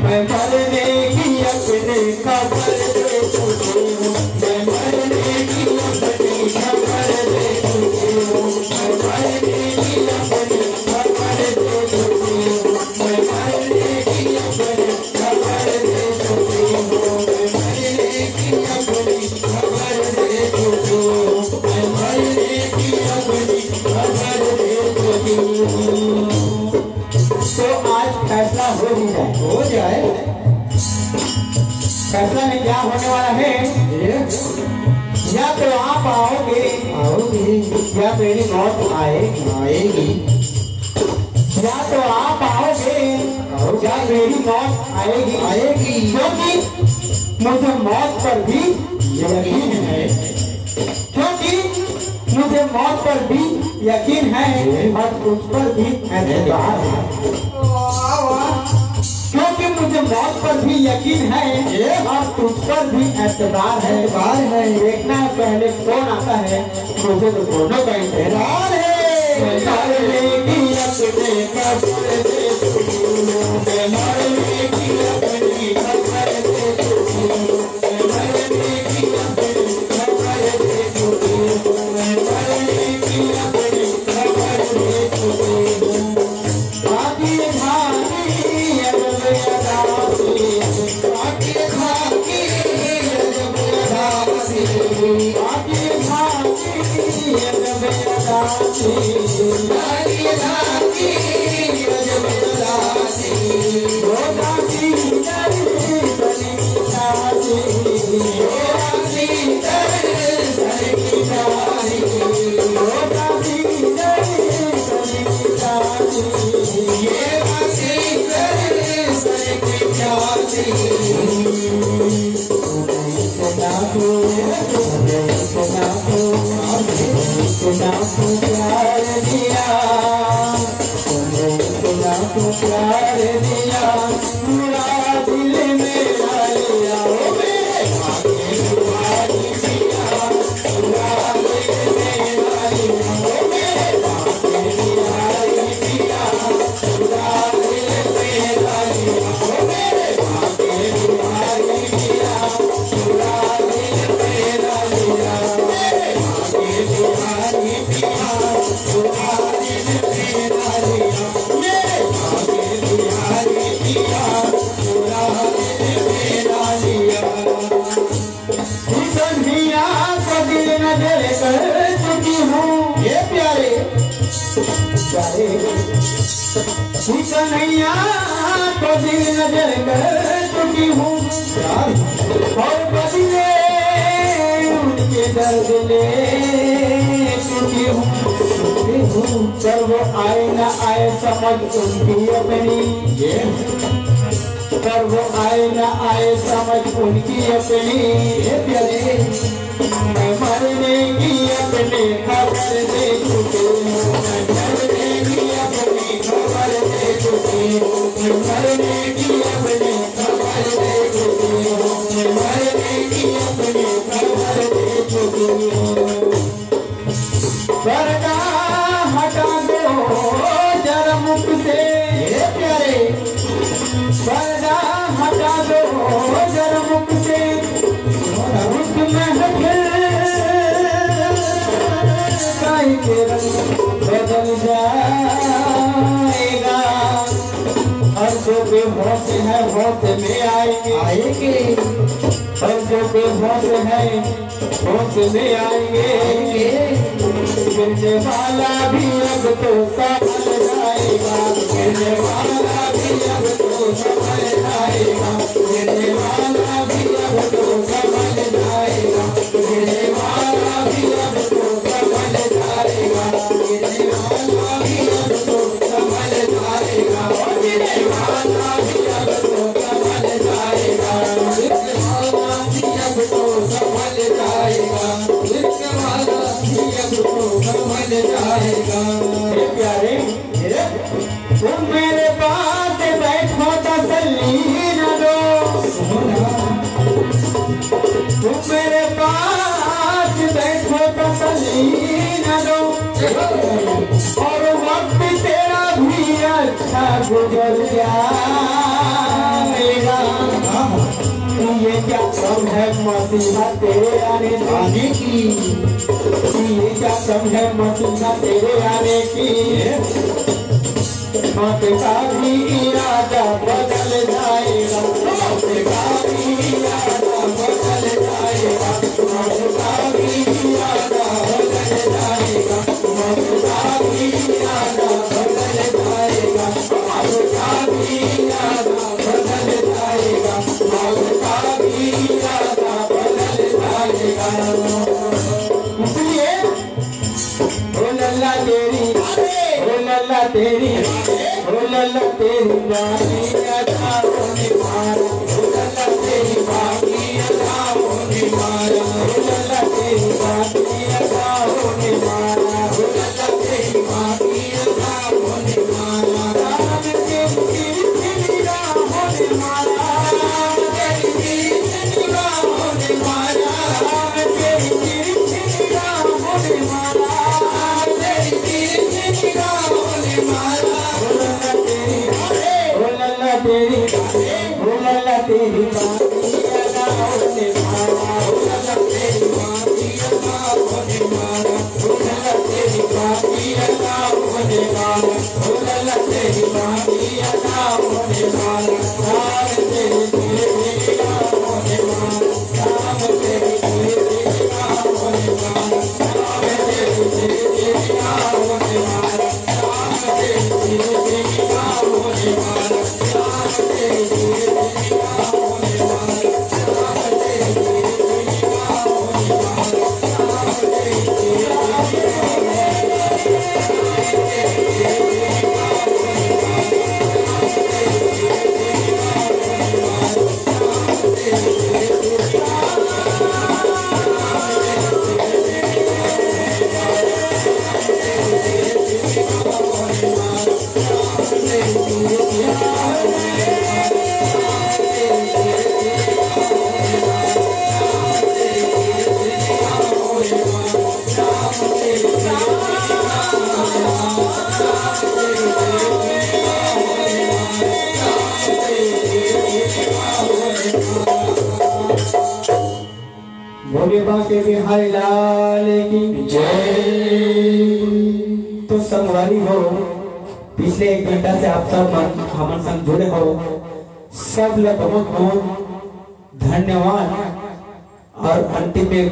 मैं मरने की अपने खबर दे चुकी हूँ, मैं मरने की अपनी खबर दे चुकी हूँ, मैं मरने की अपनी खबर दे चुकी हूँ, मैं मरने की अपनी खबर दे चुकी हूँ, मैं मरने की अपनी खबर दे चुकी हूँ, मैं मरने की अपनी खबर दे चुकी हूँ। तो आज फैसला हो जाए, फैसला में क्या होने वाला है? या तो आप आओगे या मेरी मौत आएगी, या तो आप आओगे या मेरी मौत आएगी, क्योंकि मुझे मौत पर भी यकीन है, क्योंकि मुझे मौत पर भी यकीन है और उस पर भी एतबार है, क्योंकि मुझे मौत पर भी यकीन है और तुझ पर भी एतबार है। देखना है पहले कौन आता है, मुझे तो दोनों का इंतजार है। मरने की अपने खबर दे चुकी हूँ, मैं मरने की अपनी खबर दे चुकी हूँ, मैं मरने की अपनी खबर दे चुकी हूँ, मैं मरने की कन्हैया को दिल नजर कर चुकी हूँ और बदले उनके दर्द ले चुकी हूँ। पर वो आए न आए समझ उनकी अपनी, पर वो आए न आए समझ उनकी अपनी। मैं मरने की अपने खबर दे चुकी हूँ, मैं मरने की अपनी खबर दे चुकी हूँ, मैं मरने की अपनी खबर दे चुकी हूँ, मैं मरने की अपनी खबर दे चुकी हूँ। पर्दा हटा दो जरा मुख से प्यारे, पर्दा हटा दो जरा मुख से, रुख में के रंग बदल जाएगा। हर जो बेहोश है होश में आएंगे, हर जो बेहोश है होश में आएंगे। गिरने वाला भी अब तो संभल जाएगा, गिरने वाला भी अब तो संभल जाएगा, गिरने वाला भी अब तो संभल जाएगा, गिरने वाला भी अब तो संभल जाएगा, गिरने वाला भी अब तो संभल जाएगा, गिरने वाला भी अब तो संभल जाएगा, गिरने वाला भी अब तो संभल जाएगा, गिरने वाला भी अब तो संभल जाएगा। प्यारे तुम मेरे पास बैठो तसल्ली न दो, तुम मेरे पास बैठो तसल्ली न दो, और वक्त तेरा भी अच्छा गुजर जाएगा। ये क्या कम है मसीहा तेरे आने की, ये क्या कम है मसीहा तेरे आने की। मौत का भी इरादा बदल जाएगा, मौत का भी इरादा बदल जाएगा, मौत का भी इरादा बदल जाएगा, मौत का भी इरादा बदल जाएगा, मौत का भी इरादा बदल जाएगा, मौत का भी इरादा बदल जाएगा। इसलिए ओ लल्ला तेरी, ओ लल्ला तेरी, ओ लल्ला तेरी बाकी अदाओं ने मारा, ओ लल्ला तेरी बाकी अदाओं ने मारा, ओ लल्ला तेरी बाकी अदाओं ने मारा, ओ लल्ला तेरी बाकी अदाओं ने मारा। राम तेरी राहों ने मारा, तेरी राहों ने मारा, राम तेरी राहों ने मारा, तेरी राहों ने मारा। ओ लल्ला तेरी, ओ लल्ला हरि लाल की जय। तो संगवारी हो, पिछले 1 घंटा से आप सब हमारे संग जुड़े हो, सब लोग बहुत बहुत धन्यवाद। और अंतिम में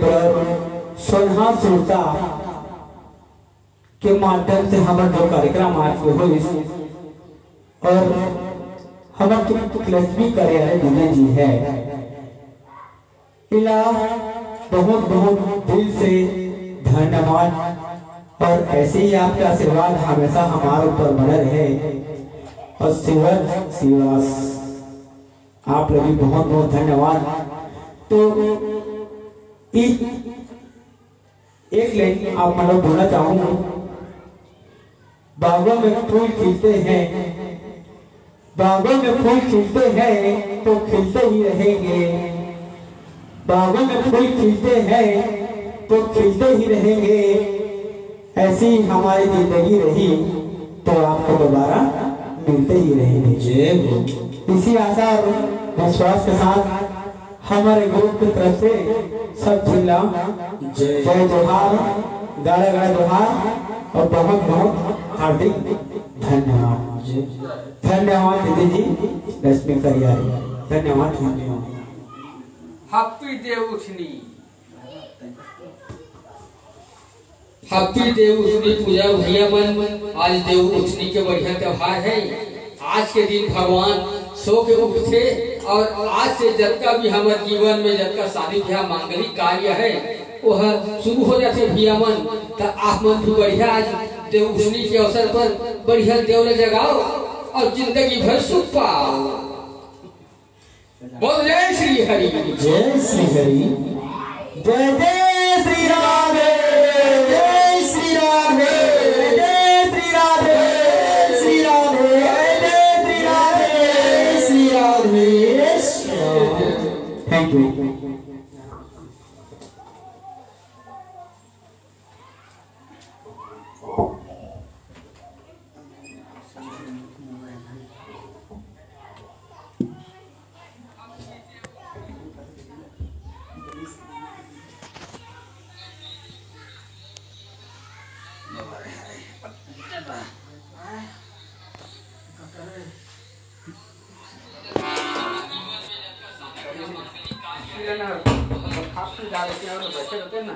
सोनहा सुरता के माध्यम से हमारे जो कार्यक्रम आज हो और हमारे लक्ष्मी कार्यालय विनय जी है, इला बहुत बहुत दिल से धन्यवाद। और ऐसे ही आपका आशीर्वाद हमेशा हमारे ऊपर बना रहे। और शिवास आप लोग भी बहुत बहुत धन्यवाद। तो एक लाइन आप मतलब बोलना चाहूंगा, बागों में फूल खिलते हैं, बागों में फूल खिलते हैं तो खिलते ही रहेंगे, बागों में फूल खिलते हैं तो खिलते ही रहेंगे। ऐसी हमारी जिंदगी रही तो आपको दोबारा मिलते ही रहेंगे। इसी आशा और विश्वास के साथ हमारे ग्रुप की तरफ से सब जिला जय जोहार, गाड़ा गाड़ा जोहार और बहुत बहुत हार्दिक धन्यवाद। धन्यवाद दीदी जी, लक्ष्मी करियारी, धन्यवाद। हैप्पी देवउठनी, हैप्पी देवउठनी पूजा भैया मन। आज देवउठनी के बढ़िया त्योहार है। आज के दिन भगवान सो के उठते और आज से जब का भी हमारे जीवन में जब का शादी ब्याह मांगलिक कार्य है वह शुरू हो जाते भैया मन। तो आप मन भी बढ़िया आज देवउठनी के अवसर पर बढ़िया देवल जगाओ और जिंदगी भर सुख पाओ। बोल जय श्री हरि, जय श्री हरि, जय जय श्री राधे, जय श्री राधे, जय श्री राधे, श्री राधे, जय श्री राधे, श्री राधे। Thank you. आप जा रहे थे और बैठे रहते ना।